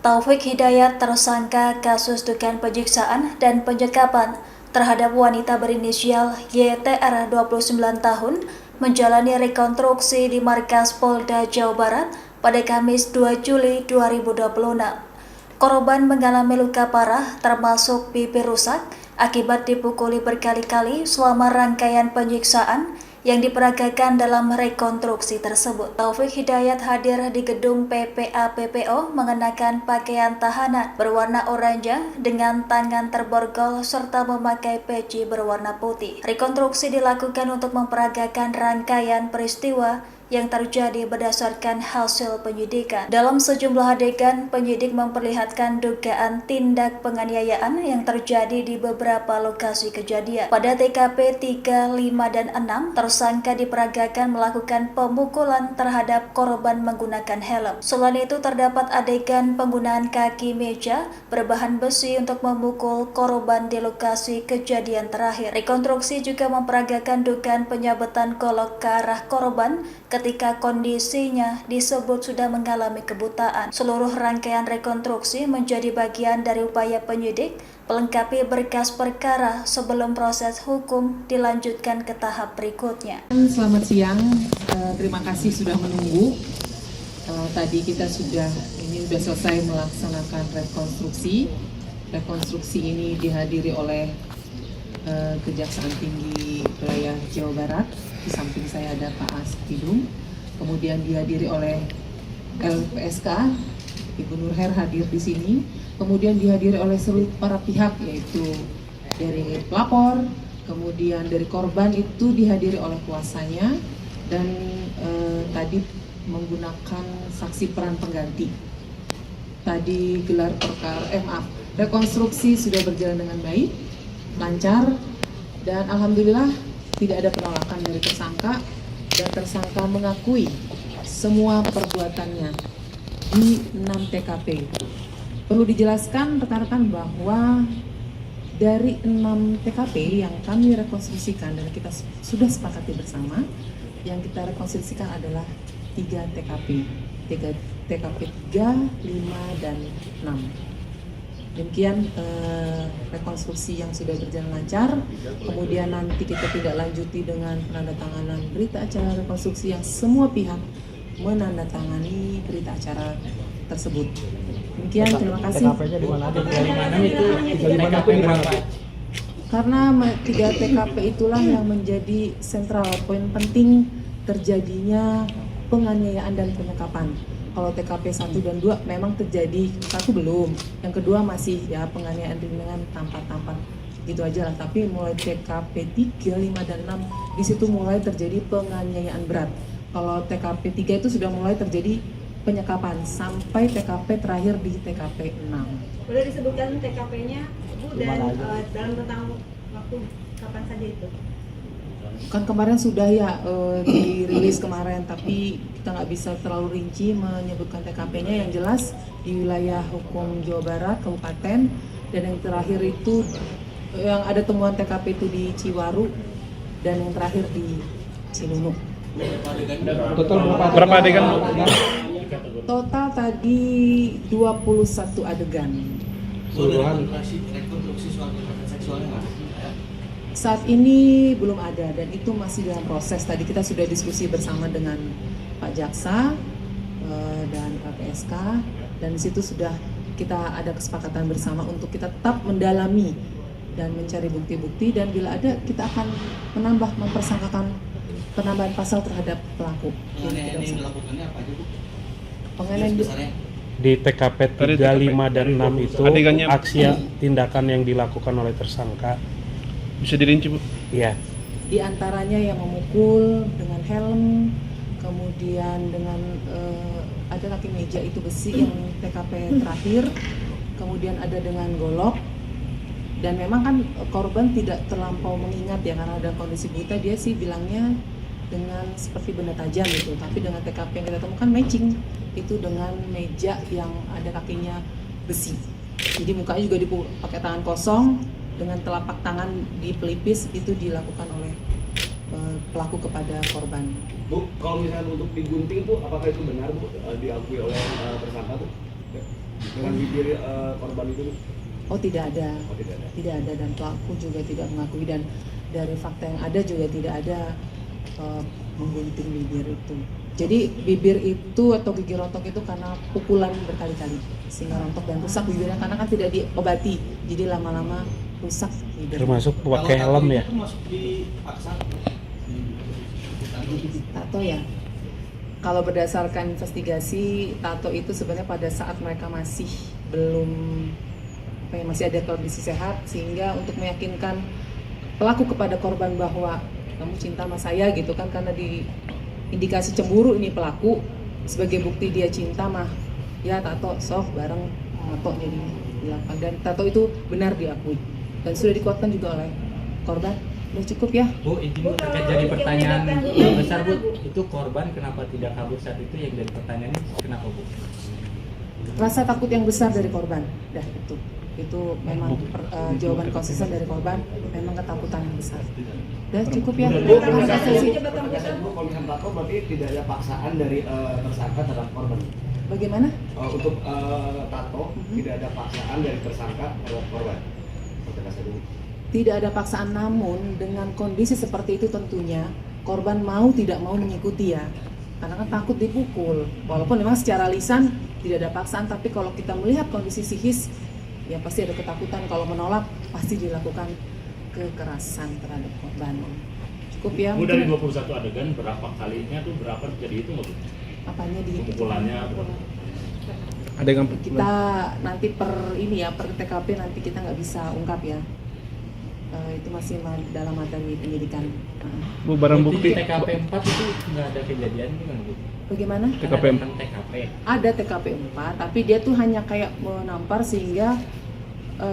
Taufik Hidayat, tersangka kasus dugaan penyiksaan dan penyekapan terhadap wanita berinisial YTR 29 tahun, menjalani rekonstruksi di markas Polda Jawa Barat pada Kamis 2 Juli 2026. Korban mengalami luka parah termasuk pipi rusak akibat dipukuli berkali-kali selama rangkaian penyiksaan yang diperagakan dalam rekonstruksi tersebut. Taufik Hidayat hadir di gedung PPA PPO mengenakan pakaian tahanan berwarna oranye dengan tangan terborgol serta memakai peci berwarna putih. Rekonstruksi dilakukan untuk memperagakan rangkaian peristiwa yang terjadi berdasarkan hasil penyidikan. Dalam sejumlah adegan, penyidik memperlihatkan dugaan tindak penganiayaan yang terjadi di beberapa lokasi kejadian. Pada TKP 3, 5, dan 6, tersangka diperagakan melakukan pemukulan terhadap korban menggunakan helm. Selain itu, terdapat adegan penggunaan kaki meja berbahan besi untuk memukul korban di lokasi kejadian terakhir. Rekonstruksi juga memperagakan dugaan penyabetan golok ke arah korban ketika kondisinya disebut sudah mengalami kebutaan. Seluruh rangkaian rekonstruksi menjadi bagian dari upaya penyidik melengkapi berkas perkara sebelum proses hukum dilanjutkan ke tahap berikutnya. Selamat siang, terima kasih sudah menunggu. Tadi kita sudah selesai melaksanakan rekonstruksi. Rekonstruksi ini dihadiri oleh Kejaksaan Tinggi Wilayah Jawa Barat. Di samping saya ada Pak Aspidum, kemudian dihadiri oleh LPSK, Ibu Nurher hadir di sini, kemudian dihadiri oleh seluruh para pihak yaitu dari pelapor, kemudian dari korban itu dihadiri oleh kuasanya dan tadi menggunakan saksi peran pengganti. Tadi gelar perkara, rekonstruksi sudah berjalan dengan baik, lancar, dan alhamdulillah tidak ada penolakan dari tersangka dan tersangka mengakui semua perbuatannya di 6 TKP. Perlu dijelaskan rekan-rekan bahwa dari 6 TKP yang kami rekonstruksikan dan kita sudah sepakati bersama, yang kita rekonstruksikan adalah 3 TKP, TKP 3, 5, dan 6. Demikian rekonstruksi yang sudah berjalan lancar. Kemudian nanti kita tidak lanjuti dengan penandatanganan berita acara rekonstruksi yang semua pihak menandatangani berita acara tersebut. Demikian, terima kasih. TKP-nya di mana? Di mana? Karena 3 TKP itulah yang menjadi sentral poin penting terjadinya penganiayaan dan penyekapan. Kalau TKP 1 dan 2 memang terjadi, 1 belum, yang kedua masih ya penganiayaan dengan tampar-tampar gitu aja lah. Tapi mulai TKP 3, 5, dan 6 di situ mulai terjadi penganiayaan berat. Kalau TKP 3 itu sudah mulai terjadi penyekapan sampai TKP terakhir di TKP 6. Boleh disebutkan TKP-nya Bu dan dalam rentang waktu kapan saja itu? Kan kemarin sudah ya dirilis kemarin, tapi kita nggak bisa terlalu rinci menyebutkan TKP-nya. Yang jelas di wilayah hukum Jawa Barat, Kabupaten, dan yang terakhir itu yang ada temuan TKP itu di Ciwaru dan yang terakhir di Cinunuk. Total berapa adegan? Total tadi 21 adegan. Rekonstruksi soal kekerasan seksualnya nggak? Saat ini belum ada dan itu masih dalam proses. Tadi kita sudah diskusi bersama dengan Pak Jaksa dan LPSK dan di situ sudah kita ada kesepakatan bersama untuk kita tetap mendalami dan mencari bukti-bukti, dan bila ada kita akan mempersangkakan penambahan pasal terhadap pelaku. Penganiayaan yang dilakukannya apa aja, Bu? Penganiayaan Di TKP 3, 5, dan 6 itu aksi tindakan yang dilakukan oleh tersangka. Bisa dirinci, Bu? Iya. Di antaranya yang memukul dengan helm, kemudian dengan ada kaki meja itu besi yang TKP terakhir, kemudian ada dengan golok, dan memang kan korban tidak terlampau mengingat ya karena ada kondisi buta, dia sih bilangnya dengan seperti benda tajam gitu, tapi dengan TKP yang kita temukan matching itu dengan meja yang ada kakinya besi, jadi mukanya juga pakai tangan kosong dengan telapak tangan di pelipis, itu dilakukan oleh pelaku kepada korban. Bu, kalau misalnya untuk digunting Bu, apakah itu benar Bu, diakui oleh tersangka Bu? Dengan bibir korban itu? Oh tidak ada. Oh, tidak ada. Tidak ada, dan pelaku juga tidak mengakui, dan dari fakta yang ada juga tidak ada menggunting bibir itu. Jadi bibir itu atau gigi rontok itu karena pukulan berkali-kali sehingga rontok dan rusak bibirnya karena kan tidak diobati, jadi lama-lama rusak bibir. Termasuk pakai helm ya? Itu masuk di paksa. Tato ya. Kalau berdasarkan investigasi, tato itu sebenarnya pada saat mereka masih belum masih ada kondisi sehat, sehingga untuk meyakinkan pelaku kepada korban bahwa kamu cinta sama saya gitu kan, karena di indikasi cemburu ini pelaku, sebagai bukti dia cinta mah ya tato soft bareng tato jadi dilakukan, dan tato itu benar diakui dan sudah dikuatkan juga oleh korban. Udah cukup ya Bu, izin terkait jadi pertanyaan yang besar Bu, itu korban kenapa tidak kabur saat itu, yang dari pertanyaannya kenapa Bu? rasa takut yang besar dari korban, dah itu memang jawaban konsisten dari korban, memang ketakutan yang besar. Udah cukup ya. Kalau misalnya tato berarti tidak ada paksaan dari tersangka terhadap korban. Bagaimana? Untuk tato tidak ada paksaan dari tersangka terhadap korban. Tidak ada paksaan, namun dengan kondisi seperti itu tentunya korban mau tidak mau mengikuti ya, karena kan takut dipukul. Walaupun memang secara lisan tidak ada paksaan, tapi kalau kita melihat kondisi psikis ya pasti ada ketakutan, kalau menolak pasti dilakukan kekerasan terhadap korban. Cukup ya. Bu, dari 21 adegan berapa kalinya tuh, berapa terjadi itu nggak Bu? Apanya di Pemukulannya? Adegan kita nanti per TKP nanti kita nggak bisa ungkap ya. Itu masih dalam materi penyidikan. Bu, barang bukti Di TKP 4 itu nggak ada kejadian gimana Bu? Bagaimana? TKP Ada TKP. Ada TKP 4, tapi dia tuh hanya kayak menampar sehingga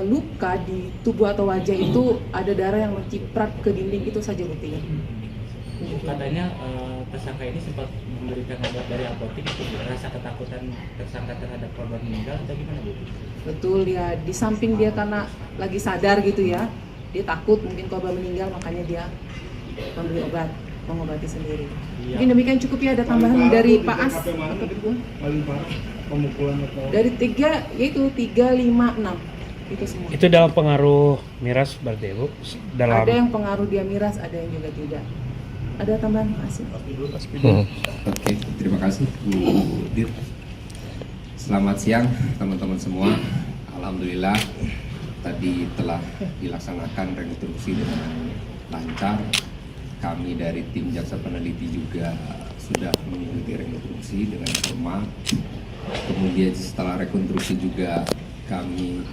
luka di tubuh atau wajah itu ada darah yang menciprat ke dinding, itu saja buktinya. Katanya tersangka ini sempat memberikan obat dari apotek itu, rasa ketakutan tersangka terhadap korban meninggal atau gimana Bu? Betul ya, di samping dia karena lagi sadar gitu ya, dia takut mungkin korban meninggal, makanya dia membeli obat, mengobati sendiri. Mungkin demikian cukup ya, ada tambahan dari Pak As. Paling parah pemukulan atau Dari 3, yaitu 3, 5, 6. Itu semua. itu dalam pengaruh miras berarti Bu? Dalam Ada yang pengaruh dia miras, ada yang juga tidak. Ada tambahan Pak As? Oke, terima kasih Bu Dir. Selamat siang teman-teman semua. Alhamdulillah tadi telah dilaksanakan rekonstruksi dengan lancar. Kami dari tim jaksa peneliti juga sudah mengikuti rekonstruksi dengan formal. Kemudian setelah rekonstruksi juga kami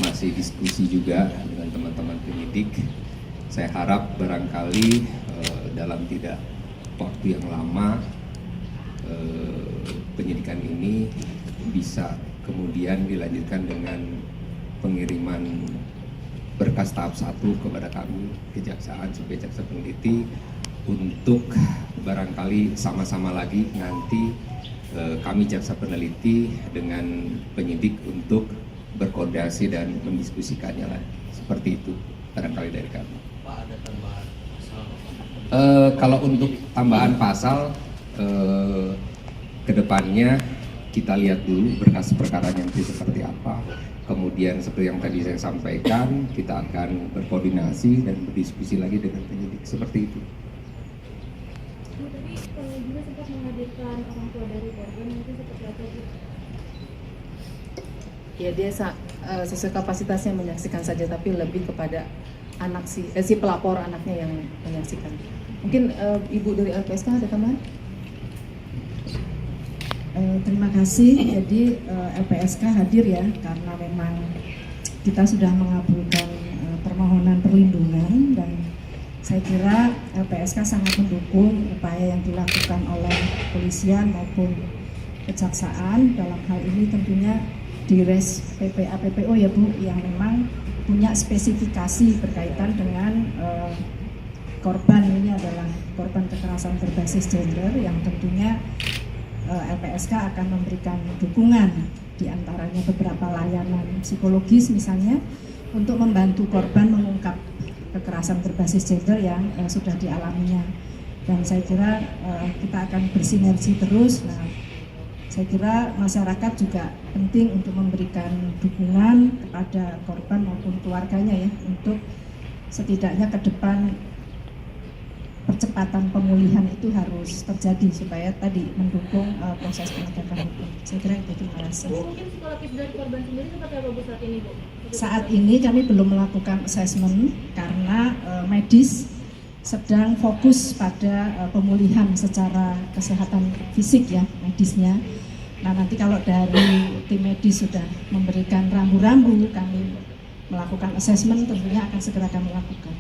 masih diskusi juga dengan teman-teman penyidik. Saya harap barangkali dalam tidak waktu yang lama penyidikan ini bisa kemudian dilanjutkan dengan pengiriman berkas tahap 1 kepada kami kejaksaan sebagai jaksa peneliti untuk barangkali sama-sama lagi nanti kami jaksa peneliti dengan penyidik untuk berkoordinasi dan mendiskusikannya lah, seperti itu barangkali dari kami. Pak, ada tambahan pasal? Kalau untuk tambahan pasal kedepannya kita lihat dulu berkas perkaranya nanti seperti apa. Kemudian seperti yang tadi saya sampaikan, kita akan berkoordinasi dan berdiskusi lagi dengan penyidik seperti itu. Tadi juga sempat menghadirkan orang tua dari korban, itu seperti apa Bu? Ya dia sesuai kapasitasnya menyaksikan saja, tapi lebih kepada anak si pelapor, anaknya yang menyaksikan. Mungkin Ibu dari LPSK ada tambahan? Terima kasih. Jadi LPSK hadir ya karena memang kita sudah mengabulkan permohonan perlindungan, dan saya kira LPSK sangat mendukung upaya yang dilakukan oleh kepolisian maupun kejaksaan dalam hal ini, tentunya di res PPA PPO ya Bu, yang memang punya spesifikasi berkaitan dengan korban ini adalah korban kekerasan berbasis gender, yang tentunya LPSK akan memberikan dukungan, diantaranya beberapa layanan psikologis misalnya, untuk membantu korban mengungkap kekerasan berbasis gender yang sudah dialaminya. Dan saya kira kita akan bersinergi terus. Nah, Saya kira masyarakat juga penting untuk memberikan dukungan kepada korban maupun keluarganya ya, untuk setidaknya ke depan percepatan pemulihan itu harus terjadi supaya tadi mendukung proses penegakan hukum. Saya kira itu. Terima kasih. Mungkin psikologis dari korban sendiri seperti apa Bu saat ini, Bu? Saat ini kami belum melakukan assessment karena medis sedang fokus pada pemulihan secara kesehatan fisik ya, medisnya. Nah, nanti kalau dari tim medis sudah memberikan rambu-rambu, kami melakukan assessment, tentunya akan segera kami lakukan.